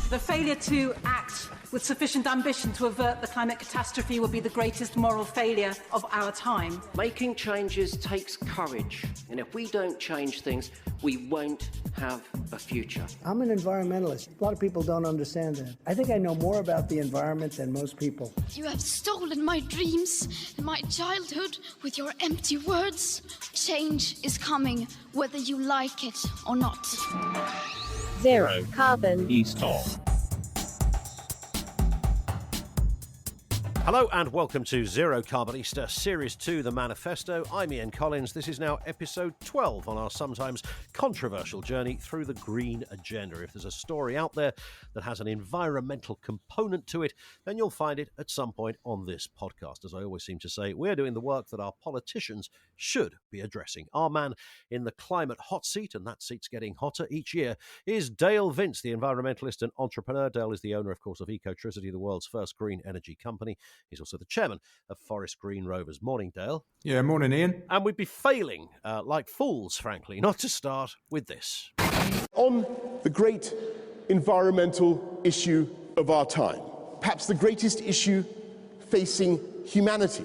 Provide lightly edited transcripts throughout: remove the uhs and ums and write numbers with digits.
The failure to act with sufficient ambition to avert the climate catastrophe will be the greatest moral failure of our time. Making changes takes courage, and if we don't change things, we won't have a future. I'm an environmentalist. A lot of people don't understand that. I think I know more about the environment than most people. You have stolen my dreams and my childhood with your empty words. Change is coming, whether you like it or not. Zero carbon. East off. Hello and welcome to Zero Carbonista, Series 2, The Manifesto. I'm Ian Collins. This is now episode 12 on our sometimes controversial journey through the green agenda. If there's a story out there that has an environmental component to it, then you'll find it at some point on this podcast. As I always seem to say, we're doing the work that our politicians should be addressing. Our man in the climate hot seat, and that seat's getting hotter each year, is Dale Vince, the environmentalist and entrepreneur. Dale is the owner, of course, of Ecotricity, the world's first green energy company. He's also the chairman of Forest Green Rovers. Morning, Dale. Yeah, morning, Ian. And we'd be failing, like fools, frankly, not to start with this. On the great environmental issue of our time, perhaps the greatest issue facing humanity,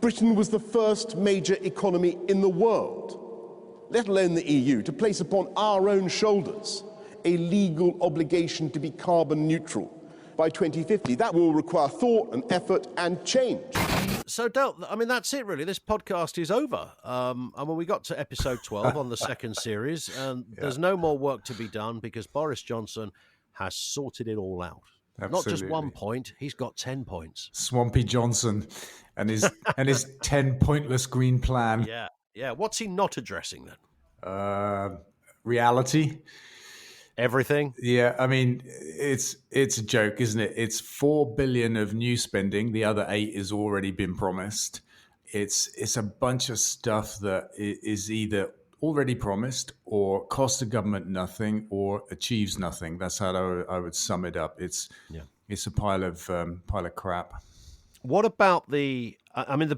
Britain was the first major economy in the world, let alone the EU, to place upon our own shoulders a legal obligation to be carbon neutral by 2050. That will require thought and effort and change. So, Del, I mean, that's it, really. This podcast is over. And when we got to episode 12 on the second series, there's no more work to be done because Boris Johnson has sorted it all out. Absolutely. Not just 1 point, he's got 10 points. Swampy Johnson and his 10 pointless green plan. Yeah. What's he not addressing then? Reality. Everything? Yeah, I mean, it's a joke, isn't it? It's 4 billion of new spending. The other 8 has already been promised. It's a bunch of stuff that is either already promised or costs the government nothing or achieves nothing. That's how I would sum it up. It's a pile of crap. What about the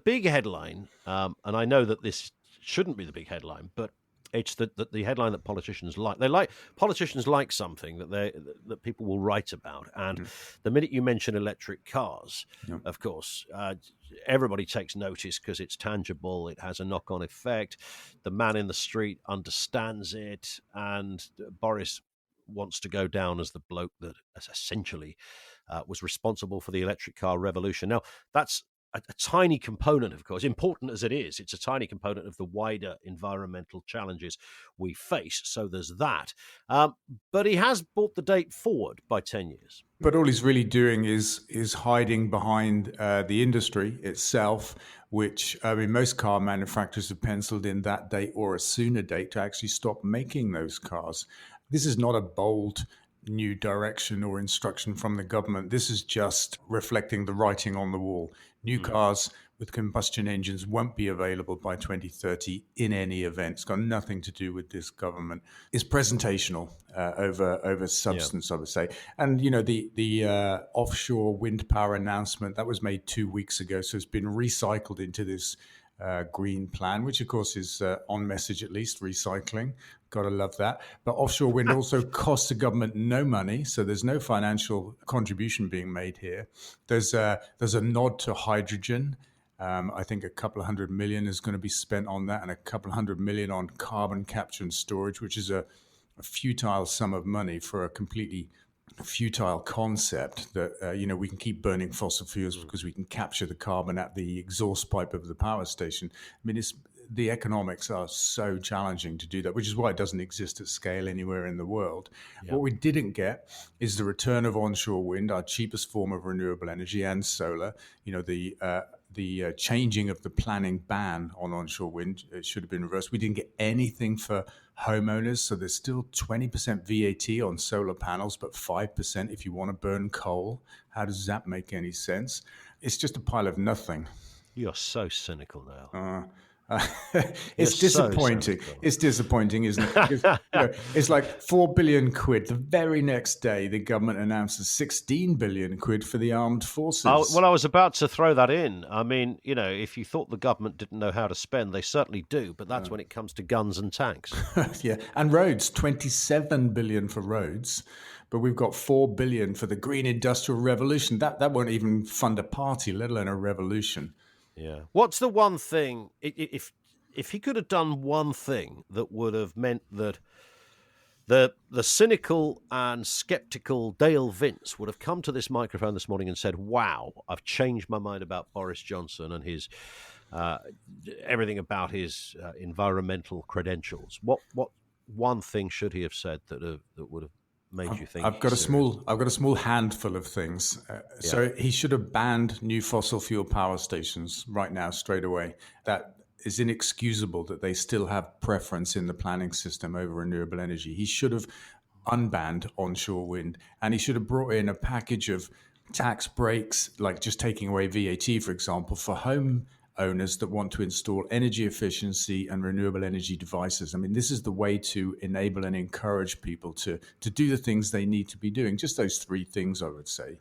big headline, and I know that this shouldn't be the big headline, but it's the headline that politicians like. Politicians like something that people will write about. And the minute you mention electric cars, of course, everybody takes notice because it's tangible. It has a knock-on effect. The man in the street understands it. And Boris wants to go down as the bloke that essentially was responsible for the electric car revolution. Now, that's a tiny component, of course, important as it is. It's a tiny component of the wider environmental challenges we face. So there's that. But he has brought the date forward by 10 years. But all he's really doing is hiding behind the industry itself, which most car manufacturers have penciled in that date or a sooner date to actually stop making those cars. This is not a bold new direction or instruction from the government. This is just reflecting the writing on the wall. New cars with combustion engines won't be available by 2030 in any event. It's got nothing to do with this government. It's presentational over substance, I would say. And, the offshore wind power announcement, that was made 2 weeks ago. So it's been recycled into this green plan, which of course is on message, at least recycling. Got to love that. But offshore wind also costs the government no money, so there's no financial contribution being made here. There's a nod to hydrogen. I think a couple of $100 million is going to be spent on that, and a couple of $100 million on carbon capture and storage, which is a futile sum of money for a completely futile concept that we can keep burning fossil fuels because we can capture the carbon at the exhaust pipe of the power station. I mean, the economics are so challenging to do that, which is why it doesn't exist at scale anywhere in the world. Yep. What we didn't get is the return of onshore wind, our cheapest form of renewable energy, and solar. The changing of the planning ban on onshore wind, it should have been reversed. We didn't get anything for homeowners, so there's still 20% VAT on solar panels, but 5% if you want to burn coal. How does that make any sense? It's just a pile of nothing. You're so cynical now. It's disappointing. It's disappointing, isn't it? Because, it's like 4 billion quid. The very next day, the government announces 16 billion quid for the armed forces. Well, I was about to throw that in. I mean, if you thought the government didn't know how to spend, they certainly do. But that's when it comes to guns and tanks. Yeah, and roads, 27 billion for roads. But we've got 4 billion for the green industrial revolution. That won't even fund a party, let alone a revolution. Yeah. What's the one thing, if he could have done one thing that would have meant that the cynical and skeptical Dale Vince would have come to this microphone this morning and said, wow, I've changed my mind about Boris Johnson and his everything about his environmental credentials. What one thing should he have said that would have made you think? I've got a small handful of things. So he should have banned new fossil fuel power stations right now, straight away. That is inexcusable that they still have preference in the planning system over renewable energy. He should have unbanned onshore wind, and he should have brought in a package of tax breaks, like just taking away VAT, for example, for home owners that want to install energy efficiency and renewable energy devices. I mean, this is the way to enable and encourage people to do the things they need to be doing. Just those three things, I would say.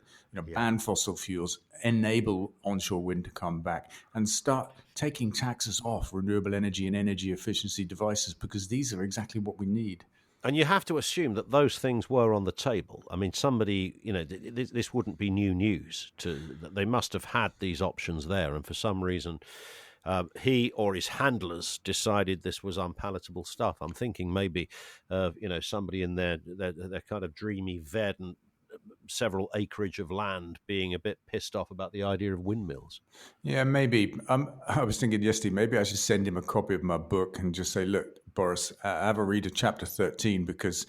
Ban fossil fuels, enable onshore wind to come back, and start taking taxes off renewable energy and energy efficiency devices, because these are exactly what we need. And you have to assume that those things were on the table. I mean, somebody, this wouldn't be new news. They must have had these options there. And for some reason, he or his handlers decided this was unpalatable stuff. I'm thinking maybe, somebody in their kind of dreamy, verdant, several acreage of land being a bit pissed off about the idea of windmills. Yeah, maybe. I was thinking yesterday, maybe I should send him a copy of my book and just say, look, Boris, have a read of chapter 13, because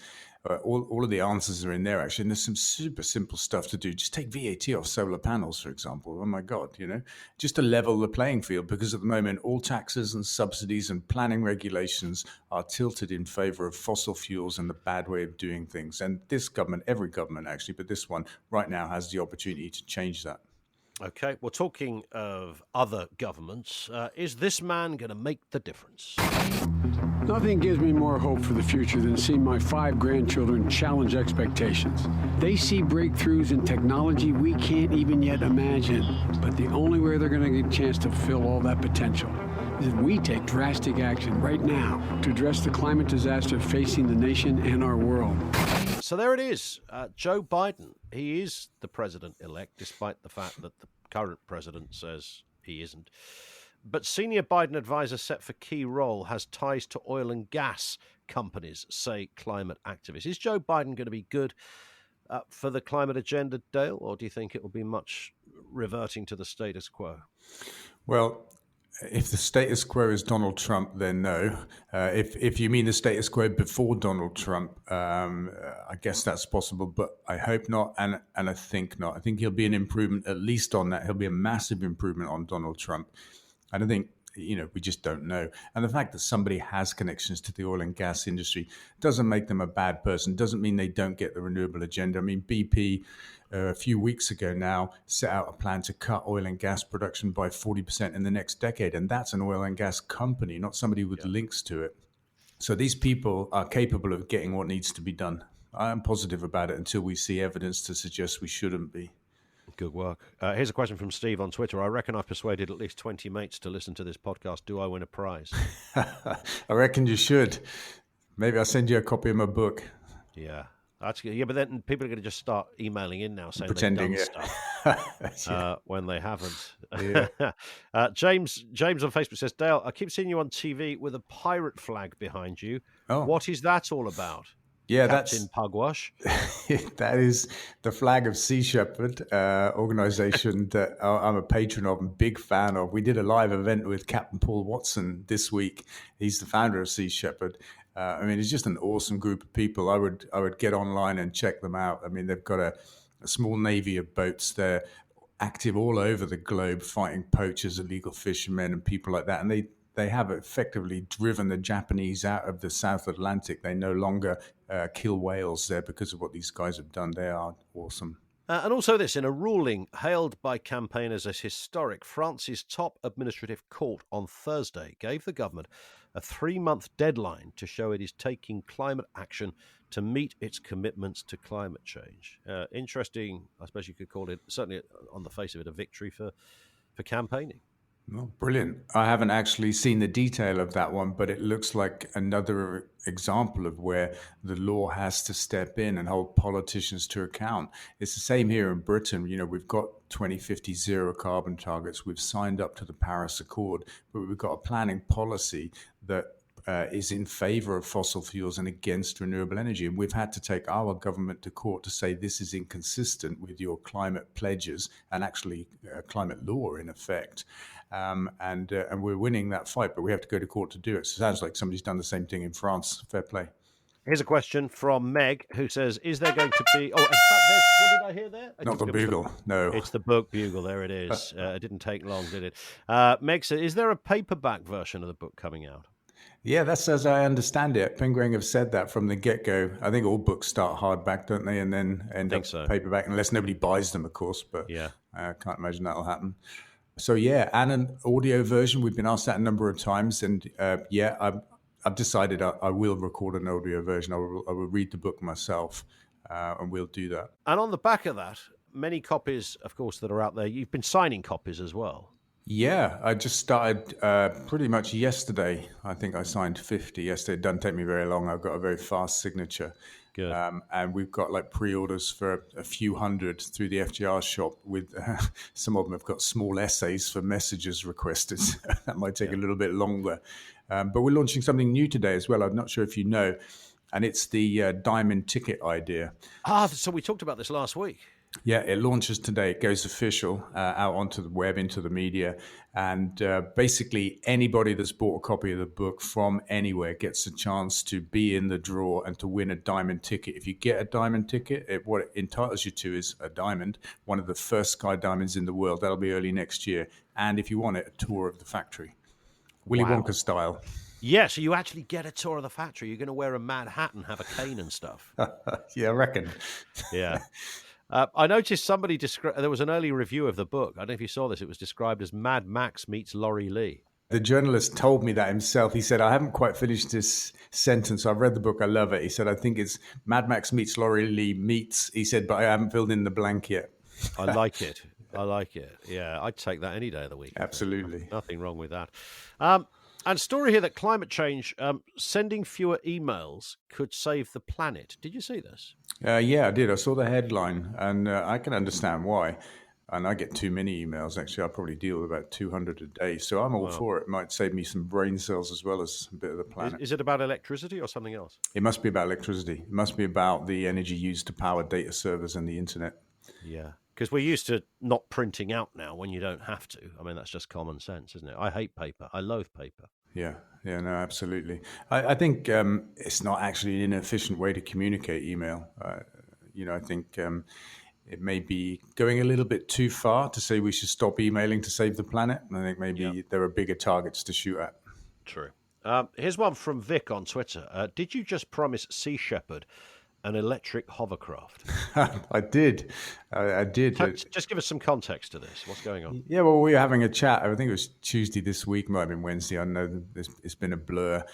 all of the answers are in there, actually. And there's some super simple stuff to do. Just take VAT off solar panels, for example. Oh, my God, just to level the playing field, because at the moment, all taxes and subsidies and planning regulations are tilted in favor of fossil fuels and the bad way of doing things. And this government, every government, actually, but this one right now has the opportunity to change that. Okay, well, talking of other governments, is this man going to make the difference? Nothing gives me more hope for the future than seeing my 5 grandchildren challenge expectations. They see breakthroughs in technology we can't even yet imagine. But the only way they're going to get a chance to fulfill all that potential is if we take drastic action right now to address the climate disaster facing the nation and our world. So there it is. Joe Biden, he is the president-elect, despite the fact that the current president says he isn't. But senior Biden advisor set for key role has ties to oil and gas companies, say climate activists. Is Joe Biden going to be good for the climate agenda, Dale, or do you think it will be much reverting to the status quo? Well, if the status quo is Donald Trump, then no. If you mean the status quo before Donald Trump, I guess that's possible, but I hope not, and I think not. I think he'll be an improvement, at least on that. He'll be a massive improvement on Donald Trump. I don't think, we just don't know. And the fact that somebody has connections to the oil and gas industry doesn't make them a bad person, doesn't mean they don't get the renewable agenda. I mean, BP, a few weeks ago now, set out a plan to cut oil and gas production by 40% in the next decade. And that's an oil and gas company, not somebody with links to it. So these people are capable of getting what needs to be done. I'm positive about it until we see evidence to suggest we shouldn't be. Good work. Here's a question from Steve on Twitter. I reckon I've persuaded at least 20 mates to listen to this podcast. Do I win a prize? I reckon you should. Maybe I'll send you a copy of my book. Yeah. That's good. Yeah, but then people are going to just start emailing in now saying pretending they've done stuff when they haven't. Yeah. James on Facebook says, Dale, I keep seeing you on TV with a pirate flag behind you. Oh. What is that all about? Yeah, Captain Pugwash. That is the flag of Sea Shepherd, organization that I'm a patron of and big fan of. We did a live event with Captain Paul Watson this week. He's the founder of Sea Shepherd. I mean, it's just an awesome group of people. I would get online and check them out. I mean, they've got a small navy of boats. They're active all over the globe, fighting poachers, illegal fishermen, and people like that. And they have effectively driven the Japanese out of the South Atlantic. They no longer kill whales there because of what these guys have done. They are awesome. And also this, in a ruling hailed by campaigners as historic, France's top administrative court on Thursday gave the government a 3-month deadline to show it is taking climate action to meet its commitments to climate change. Interesting, I suppose you could call it, certainly on the face of it, a victory for campaigning. Oh, brilliant. I haven't actually seen the detail of that one, but it looks like another example of where the law has to step in and hold politicians to account. It's the same here in Britain. You know, we've got 2050 zero carbon targets. We've signed up to the Paris Accord, but we've got a planning policy that is in favor of fossil fuels and against renewable energy. And we've had to take our government to court to say this is inconsistent with your climate pledges and actually climate law in effect. And we're winning that fight, but we have to go to court to do it. So it sounds like somebody's done the same thing in France. Fair play. Here's a question from Meg, who says, is there going to be... Oh, in fact, what did I hear there? Not the bugle, no. It's the book bugle. There it is. It didn't take long, did it? Meg says, is there a paperback version of the book coming out? Yeah, that's as I understand it. Penguin have said that from the get-go. I think all books start hardback, don't they? And then end up paperback, unless nobody buys them, of course. But yeah, I can't imagine that'll happen. So yeah, and an audio version. We've been asked that a number of times. And I've decided I will record an audio version. I will read the book myself, and we'll do that. And on the back of that, many copies, of course, that are out there. You've been signing copies as well. Yeah, I just started pretty much yesterday. I think I signed 50 yesterday. It doesn't take me very long. I've got a very fast signature. Good. And we've got like pre-orders for a few hundred through the FGR shop. With some of them have got small essays for messages requested. That might take a little bit longer. But we're launching something new today as well. I'm not sure if you know. And it's the diamond ticket idea. So we talked about this last week. Yeah, it launches today. It goes official out onto the web, into the media. And basically anybody that's bought a copy of the book from anywhere gets a chance to be in the draw and to win a diamond ticket. If you get a diamond ticket, what it entitles you to is a diamond, one of the first Sky Diamonds in the world. That'll be early next year. And if you want it, a tour of the factory. Willy Wonka style. Yeah, so you actually get a tour of the factory. You're going to wear a mad hat and have a cane and stuff. Yeah, I reckon. Yeah. I noticed somebody there was an early review of the book. I don't know if you saw this. It was described as Mad Max meets Laurie Lee. The journalist told me that himself. He said, I haven't quite finished this sentence. I've read the book. I love it. He said, I think it's Mad Max meets Laurie Lee meets. He said, but I haven't filled in the blank yet. I like it. I like it. Yeah, I'd take that any day of the week. Absolutely. Nothing wrong with that. And a story here that climate change, sending fewer emails could save the planet. Did you see this? Yeah, I did. I saw the headline, and I can understand why. And I get too many emails, actually. I probably deal with about 200 a day. So I'm all for it. It might save me some brain cells as well as a bit of the planet. Is it about electricity or something else? It must be about electricity. It must be about the energy used to power data servers and the internet. Yeah, because we're used to not printing out now when you don't have to. I mean, that's just common sense, isn't it? I hate paper. I loathe paper. Yeah, no, absolutely. I think it's not actually an inefficient way to communicate email. I think it may be going a little bit too far to say we should stop emailing to save the planet. I think maybe there are bigger targets to shoot at. True. Here's one from Vic on Twitter. Did you just promise Sea Shepherd an electric hovercraft? I did. I did. Just give us some context to this. What's going on? Yeah, well, we were having a chat. I think it was Tuesday this week, might have been Wednesday. I know it's been a blur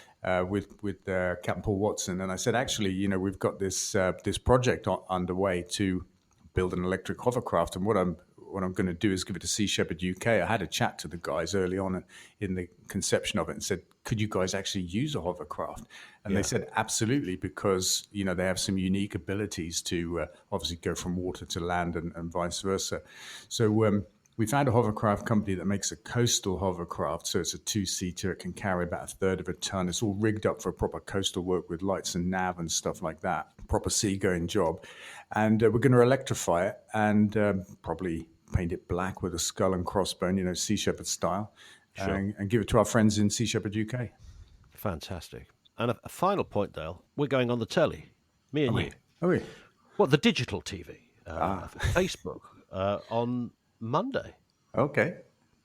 with Captain Paul Watson. And I said, actually, we've got this project underway to build an electric hovercraft. And what I'm going to do is give it to Sea Shepherd UK. I had a chat to the guys early on in the conception of it and said, could you guys actually use a hovercraft? And they said, absolutely, because, they have some unique abilities to obviously go from water to land and vice versa. So we found a hovercraft company that makes a coastal hovercraft. So it's a 2-seater. It can carry about 1/3 of a ton. It's all rigged up for proper coastal work with lights and nav and stuff like that. Proper seagoing job. And we're going to electrify it and probably paint it black with a skull and crossbone, Sea Shepherd style, and give it to our friends in Sea Shepherd UK. Fantastic. And a final point, Dale, we're going on the telly, me and you. Oh, yeah. What, the digital TV, Facebook, on Monday. Okay.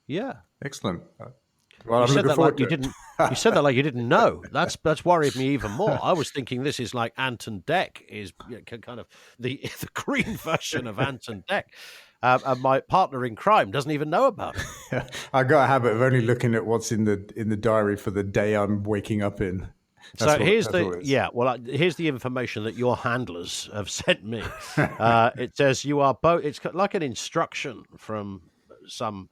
Yeah. Excellent. Well, you I'm said looking that forward like you to it. didn't. You said that like you didn't know. That's worried me even more. I was thinking this is like Anton Deck is kind of the green version of Anton Deck. And my partner in crime doesn't even know about it. I got a habit of only looking at what's in the diary for the day I'm waking up in. Here's the information that your handlers have sent me. It says you are both. It's like an instruction from some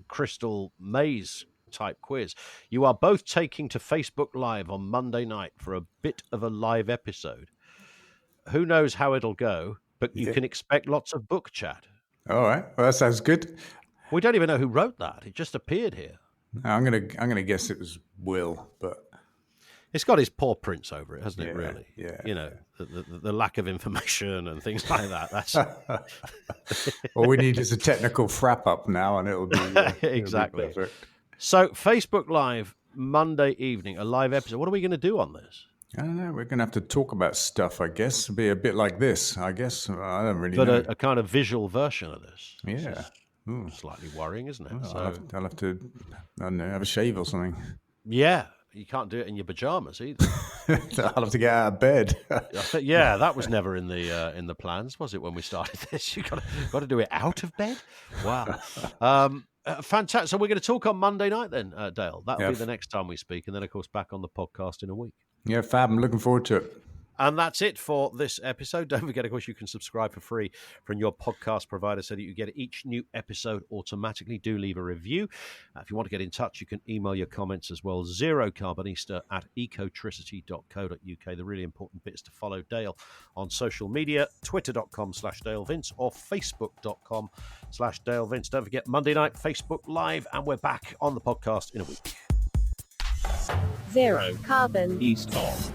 crystal maze type quiz. You are both taking to Facebook Live on Monday night for a bit of a live episode. Who knows how it'll go, but you can expect lots of book chat. All right. Well, that sounds good. We don't even know who wrote that. It just appeared here. I'm gonna guess it was Will, but it's got his paw prints over it, hasn't it? Really? Yeah. You know, the lack of information and things like that. That's all we need is a technical frap up now, and it'll be exactly. It'll be perfect. So, Facebook Live Monday evening, a live episode. What are we going to do on this? I don't know. We're going to have to talk about stuff, I guess. It'll be a bit like this, I guess. I don't really know. But a kind of visual version of this. Yeah. Slightly worrying, isn't it? Well, I'll have to, I don't know, have a shave or something. Yeah. You can't do it in your pajamas either. I'll have to get out of bed. Yeah, that was never in the plans, was it? When we started this, you got to do it out of bed. Wow, fantastic. So we're going to talk on Monday night then, Dale. That'll be the next time we speak, and then of course back on the podcast in a week. Yeah, fab. I'm looking forward to it. And that's it for this episode. Don't forget, of course, you can subscribe for free from your podcast provider so that you get each new episode automatically. Do leave a review. If you want to get in touch, you can email your comments as well. zerocarbonista@ecotricity.co.uk. The really important bit is to follow Dale on social media, twitter.com/Dale Vince or facebook.com/Dale Vince. Don't forget, Monday night, Facebook Live, and we're back on the podcast in a week. Zero Carbon East of